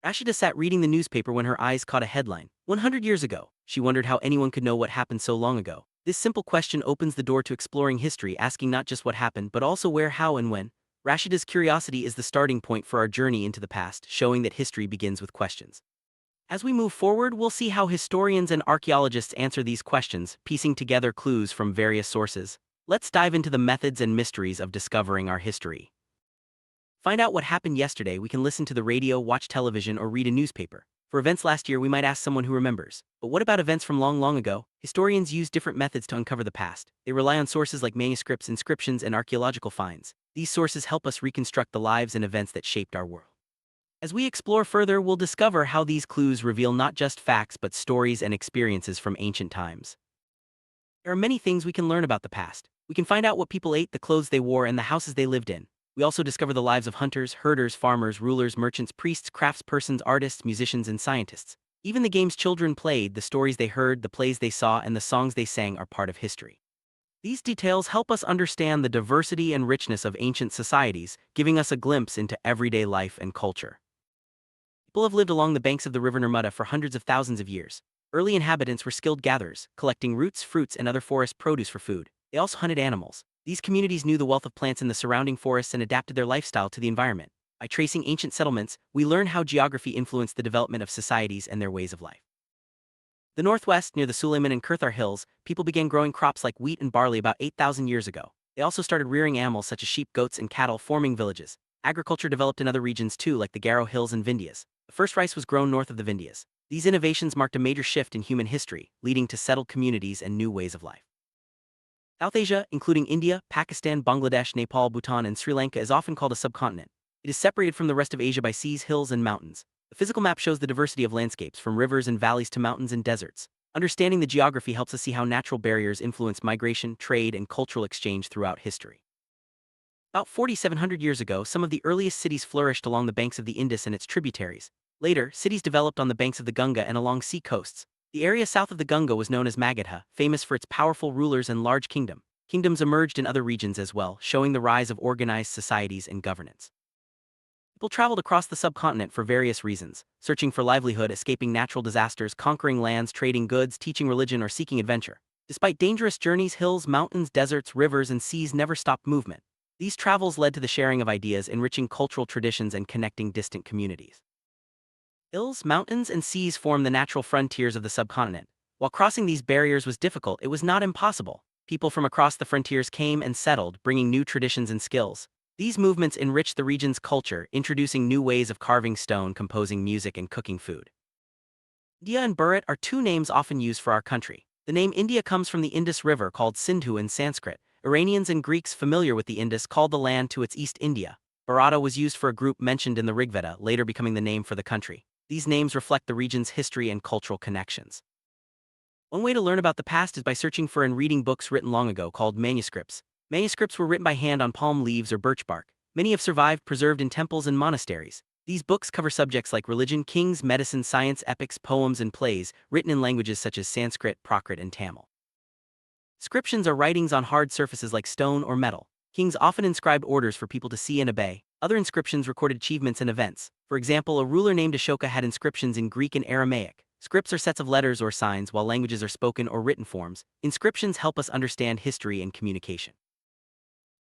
Rashida sat reading the newspaper when her eyes caught a headline. 100 years ago. She wondered how anyone could know what happened so long ago. This simple question opens the door to exploring history, asking not just what happened but also where, how, and when. Rashida's curiosity is the starting point for our journey into the past, showing that history begins with questions. As we move forward, we'll see how historians and archaeologists answer these questions, piecing together clues from various sources. Let's dive into the methods and mysteries of discovering our history. Find out what happened yesterday. We can listen to the radio, watch television, or read a newspaper. For events last year, we might ask someone who remembers. But what about events from long, long ago? Historians use different methods to uncover the past. They rely on sources like manuscripts, inscriptions, and archaeological finds. These sources help us reconstruct the lives and events that shaped our world. As we explore further, we'll discover how these clues reveal not just facts but stories and experiences from ancient times. There are many things we can learn about the past. We can find out what people ate, the clothes they wore, and the houses they lived in. We also discover the lives of hunters, herders, farmers, rulers, merchants, priests, craftspersons, artists, musicians, and scientists. Even the games children played, the stories they heard, the plays they saw, and the songs they sang are part of history. These details help us understand the diversity and richness of ancient societies, giving us a glimpse into everyday life and culture. People have lived along the banks of the river Nirmada for hundreds of thousands of years. Early inhabitants were skilled gatherers, collecting roots, fruits, and other forest produce for food. They also hunted animals. These communities knew the wealth of plants in the surrounding forests and adapted their lifestyle to the environment. By tracing ancient settlements, we learn how geography influenced the development of societies and their ways of life. The northwest, near the Suleiman and Kurthar hills, people began growing crops like wheat and barley about 8,000 years ago. They also started rearing animals such as sheep, goats, and cattle, forming villages. Agriculture developed in other regions too, like the Garo Hills and Vindhyas. The first rice was grown north of the Vindhyas. These innovations marked a major shift in human history, leading to settled communities and new ways of life. South Asia, including India, Pakistan, Bangladesh, Nepal, Bhutan, and Sri Lanka, is often called a subcontinent. It is separated from the rest of Asia by seas, hills, and mountains. The physical map shows the diversity of landscapes, from rivers and valleys to mountains and deserts. Understanding the geography helps us see how natural barriers influence migration, trade, and cultural exchange throughout history. About 4,700 years ago, some of the earliest cities flourished along the banks of the Indus and its tributaries. Later, cities developed on the banks of the Ganga and along sea coasts. The area south of the Ganga was known as Magadha, famous for its powerful rulers and large kingdom. Kingdoms emerged in other regions as well, showing the rise of organized societies and governance. People traveled across the subcontinent for various reasons, searching for livelihood, escaping natural disasters, conquering lands, trading goods, teaching religion, or seeking adventure. Despite dangerous journeys, hills, mountains, deserts, rivers, and seas never stopped movement. These travels led to the sharing of ideas, enriching cultural traditions, and connecting distant communities. Hills, mountains, and seas form the natural frontiers of the subcontinent. While crossing these barriers was difficult, it was not impossible. People from across the frontiers came and settled, bringing new traditions and skills. These movements enriched the region's culture, introducing new ways of carving stone, composing music, and cooking food. India and Bharat are two names often used for our country. The name India comes from the Indus River, called Sindhu in Sanskrit. Iranians and Greeks familiar with the Indus called the land to its east India. Bharata was used for a group mentioned in the Rigveda, later becoming the name for the country. These names reflect the region's history and cultural connections. One way to learn about the past is by searching for and reading books written long ago called manuscripts. Manuscripts were written by hand on palm leaves or birch bark. Many have survived, preserved in temples and monasteries. These books cover subjects like religion, kings, medicine, science, epics, poems, and plays, written in languages such as Sanskrit, Prakrit, and Tamil. Inscriptions are writings on hard surfaces like stone or metal. Kings often inscribed orders for people to see and obey. Other inscriptions recorded achievements and events. For example, a ruler named Ashoka had inscriptions in Greek and Aramaic. Scripts are sets of letters or signs, while languages are spoken or written forms. Inscriptions help us understand history and communication.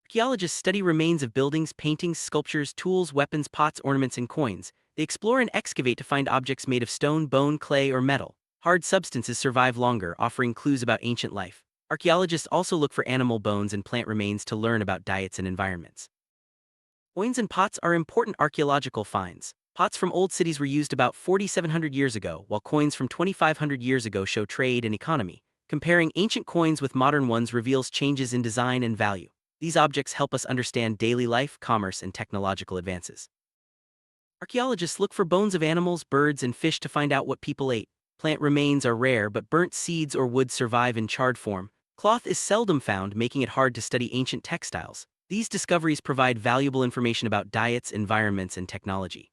Archaeologists study remains of buildings, paintings, sculptures, tools, weapons, pots, ornaments, and coins. They explore and excavate to find objects made of stone, bone, clay, or metal. Hard substances survive longer, offering clues about ancient life. Archaeologists also look for animal bones and plant remains to learn about diets and environments. Coins and pots are important archaeological finds. Pots from old cities were used about 4,700 years ago, while coins from 2,500 years ago show trade and economy. Comparing ancient coins with modern ones reveals changes in design and value. These objects help us understand daily life, commerce, and technological advances. Archaeologists look for bones of animals, birds, and fish to find out what people ate. Plant remains are rare, but burnt seeds or wood survive in charred form. Cloth is seldom found, making it hard to study ancient textiles. These discoveries provide valuable information about diets, environments, and technology.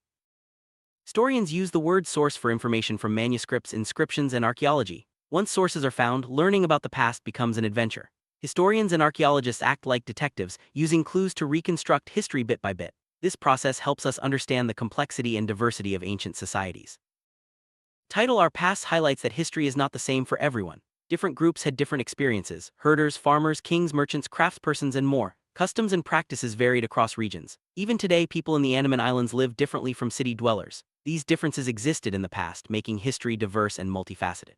Historians use the word source for information from manuscripts, inscriptions, and archaeology. Once sources are found, learning about the past becomes an adventure. Historians and archaeologists act like detectives, using clues to reconstruct history bit by bit. This process helps us understand the complexity and diversity of ancient societies. Title: Our Past highlights that history is not the same for everyone. Different groups had different experiences: herders, farmers, kings, merchants, craftspersons, and more. Customs and practices varied across regions. Even today, people in the Andaman Islands live differently from city dwellers. These differences existed in the past, making history diverse and multifaceted.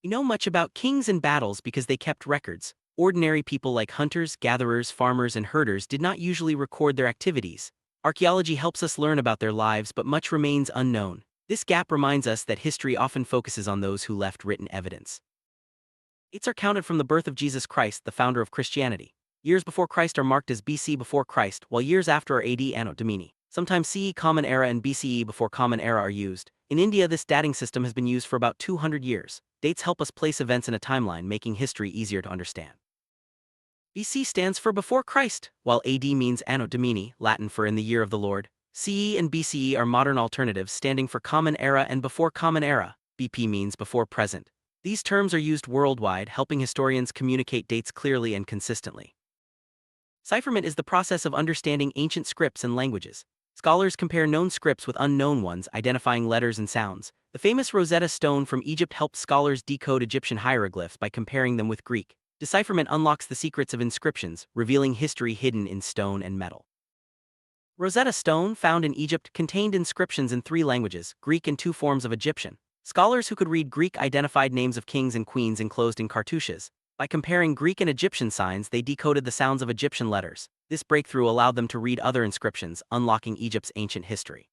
We know much about kings and battles because they kept records. Ordinary people like hunters, gatherers, farmers, and herders did not usually record their activities. Archaeology helps us learn about their lives, but much remains unknown. This gap reminds us that history often focuses on those who left written evidence. Dates are counted from the birth of Jesus Christ, the founder of Christianity. Years before Christ are marked as BC before Christ, while years after are AD Anno Domini. Sometimes CE Common Era and BCE before Common Era are used. In India, this dating system has been used for about 200 years. Dates help us place events in a timeline, making history easier to understand. BC stands for before Christ, while AD means Anno Domini, Latin for in the year of the Lord. CE and BCE are modern alternatives standing for Common Era and before Common Era. BP means before present. These terms are used worldwide, helping historians communicate dates clearly and consistently. Decipherment is the process of understanding ancient scripts and languages. Scholars compare known scripts with unknown ones, identifying letters and sounds. The famous Rosetta Stone from Egypt helped scholars decode Egyptian hieroglyphs by comparing them with Greek. Decipherment unlocks the secrets of inscriptions, revealing history hidden in stone and metal. Rosetta Stone, found in Egypt, contained inscriptions in 3 languages, Greek and 2 forms of Egyptian. Scholars who could read Greek identified names of kings and queens enclosed in cartouches. By comparing Greek and Egyptian signs, they decoded the sounds of Egyptian letters. This breakthrough allowed them to read other inscriptions, unlocking Egypt's ancient history.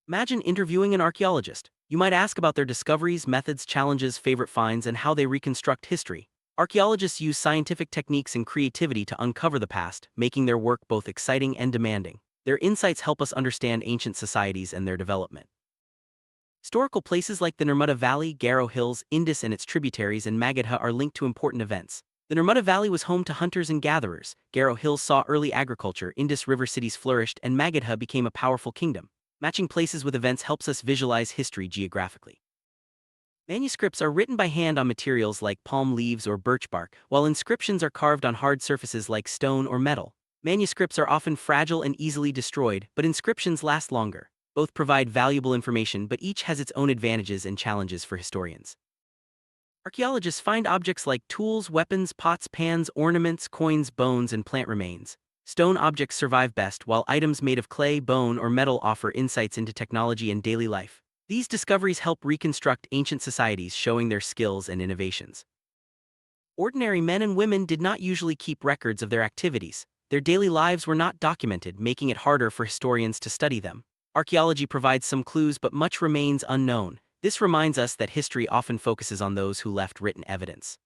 Imagine interviewing an archaeologist. You might ask about their discoveries, methods, challenges, favorite finds, and how they reconstruct history. Archaeologists use scientific techniques and creativity to uncover the past, making their work both exciting and demanding. Their insights help us understand ancient societies and their development. Historical places like the Nirmada Valley, Garo Hills, Indus and its tributaries, and Magadha are linked to important events. The Nirmada Valley was home to hunters and gatherers, Garo Hills saw early agriculture, Indus River cities flourished, and Magadha became a powerful kingdom. Matching places with events helps us visualize history geographically. Manuscripts are written by hand on materials like palm leaves or birch bark, while inscriptions are carved on hard surfaces like stone or metal. Manuscripts are often fragile and easily destroyed, but inscriptions last longer. Both provide valuable information, but each has its own advantages and challenges for historians. Archaeologists find objects like tools, weapons, pots, pans, ornaments, coins, bones, and plant remains. Stone objects survive best, while items made of clay, bone, or metal offer insights into technology and daily life. These discoveries help reconstruct ancient societies, showing their skills and innovations. Ordinary men and women did not usually keep records of their activities. Their daily lives were not documented, making it harder for historians to study them. Archaeology provides some clues, but much remains unknown. This reminds us that history often focuses on those who left written evidence.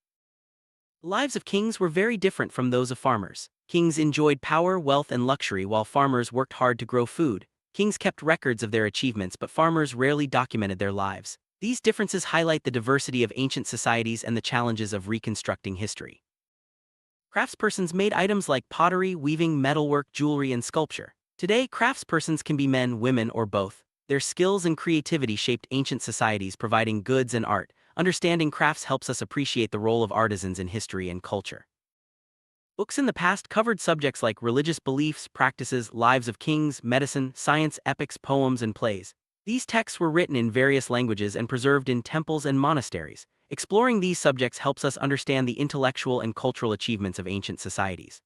The lives of kings were very different from those of farmers. Kings enjoyed power, wealth, and luxury, while farmers worked hard to grow food. Kings kept records of their achievements, but farmers rarely documented their lives. These differences highlight the diversity of ancient societies and the challenges of reconstructing history. Craftspersons made items like pottery, weaving, metalwork, jewelry, and sculpture. Today, craftspersons can be men, women, or both. Their skills and creativity shaped ancient societies, providing goods and art. Understanding crafts helps us appreciate the role of artisans in history and culture. Books in the past covered subjects like religious beliefs, practices, lives of kings, medicine, science, epics, poems, and plays. These texts were written in various languages and preserved in temples and monasteries. Exploring these subjects helps us understand the intellectual and cultural achievements of ancient societies.